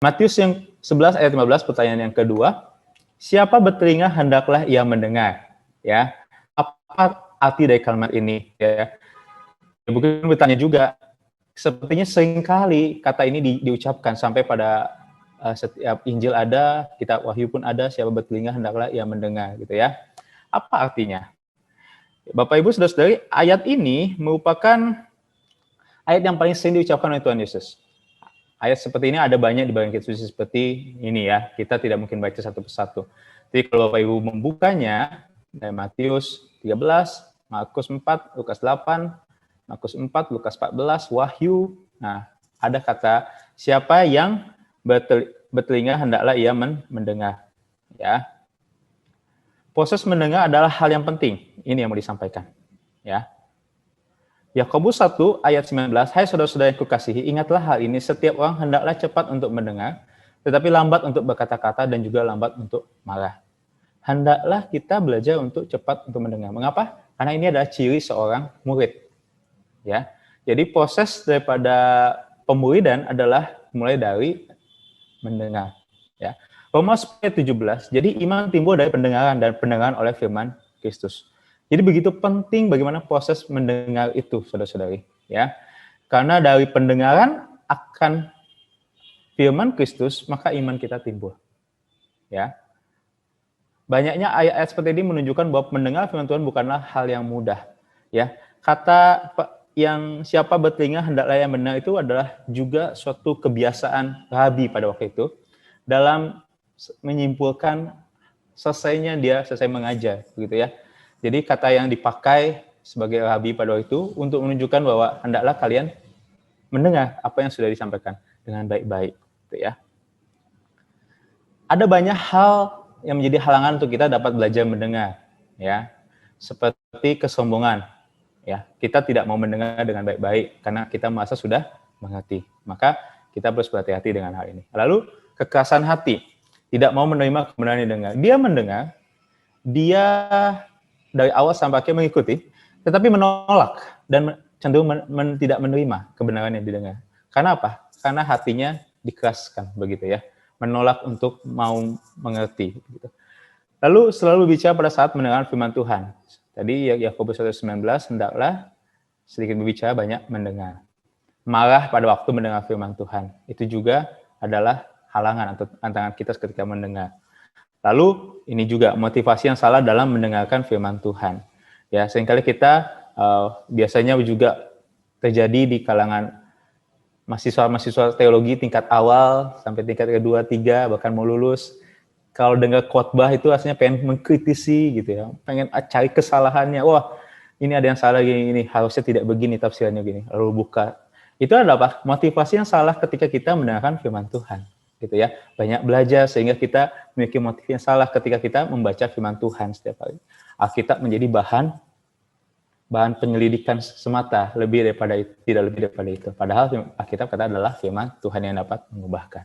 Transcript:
Matius yang 11 ayat 15, pertanyaan yang kedua, siapa bertelinga hendaklah ia mendengar. Ya, apa arti dari kalimat ini? Ya, mungkin bertanya juga, sepertinya seringkali kata ini diucapkan sampai pada setiap Injil ada, kitab Wahyu pun ada, siapa bertelinga hendaklah ia mendengar, gitu ya. Apa artinya? Bapak Ibu Saudara-saudari, ayat ini merupakan ayat yang paling sering diucapkan oleh Tuhan Yesus. Ayat seperti ini ada banyak di bagian kitab suci seperti ini ya. Kita tidak mungkin baca satu persatu. Jadi kalau Bapak Ibu membukanya dari Matius 13, Markus 4, Lukas 8, Markus 4, Lukas 14, Wahyu. Nah, ada kata siapa yang bertelinga hendaklah ia mendengar. Ya. Proses mendengar adalah hal yang penting. Ini yang mau disampaikan. Ya. Yakobus 1 ayat 19, hai saudara-saudara yang kukasihi, ingatlah hal ini, setiap orang hendaklah cepat untuk mendengar, tetapi lambat untuk berkata-kata dan juga lambat untuk marah. Hendaklah kita belajar untuk cepat untuk mendengar. Mengapa? Karena ini adalah ciri seorang murid. Ya. Jadi proses daripada pemuridan adalah mulai dari mendengar. Ya. Roma 10:17, jadi iman timbul dari pendengaran dan pendengaran oleh firman Kristus. Jadi begitu penting bagaimana proses mendengar itu, saudara-saudari, ya. Karena dari pendengaran akan firman Kristus, maka iman kita timbul. Ya. Banyaknya ayat-ayat seperti ini menunjukkan bahwa mendengar firman Tuhan bukanlah hal yang mudah, ya. Kata yang siapa bertelinga hendaklah yang benar itu adalah juga suatu kebiasaan rabi pada waktu itu dalam menyimpulkan selesai mengajar, begitu ya. Jadi kata yang dipakai sebagai rabi pada waktu itu untuk menunjukkan bahwa hendaklah kalian mendengar apa yang sudah disampaikan dengan baik-baik, gitu ya. Ada banyak hal yang menjadi halangan untuk kita dapat belajar mendengar, ya. Seperti kesombongan, ya. Kita tidak mau mendengar dengan baik-baik karena kita merasa sudah mengerti. Maka kita harus berhati-hati dengan hal ini. Lalu kekerasan hati, tidak mau menerima kebenaran yang didengar. Dia mendengar, dia dari awal sampai akhir mengikuti, tetapi menolak dan cenderung tidak menerima kebenaran yang didengar. Karena apa? Karena hatinya dikeraskan, begitu ya. Menolak untuk mau mengerti. Gitu. Lalu selalu bicara pada saat mendengar firman Tuhan. Tadi Yakobus 1:19, hendaklah sedikit berbicara, banyak mendengar. Marah pada waktu mendengar firman Tuhan. Itu juga adalah halangan atau tantangan kita ketika mendengar. Lalu ini juga motivasi yang salah dalam mendengarkan firman Tuhan. Ya, seringkali kita biasanya juga terjadi di kalangan mahasiswa teologi tingkat awal sampai tingkat kedua, tiga, bahkan mau lulus. Kalau dengar khotbah itu rasanya pengen mengkritisi gitu ya, pengen cari kesalahannya. Wah, ini ada yang salah gini, harusnya tidak begini tafsirannya gini. Lalu buka. Itu adalah apa? Motivasi yang salah ketika kita mendengarkan firman Tuhan. Gitu ya, banyak belajar sehingga kita memiliki motif yang salah ketika kita membaca firman Tuhan setiap hari. Alkitab menjadi bahan penyelidikan semata, tidak lebih daripada itu. Padahal Alkitab kata adalah firman Tuhan yang dapat mengubahkan.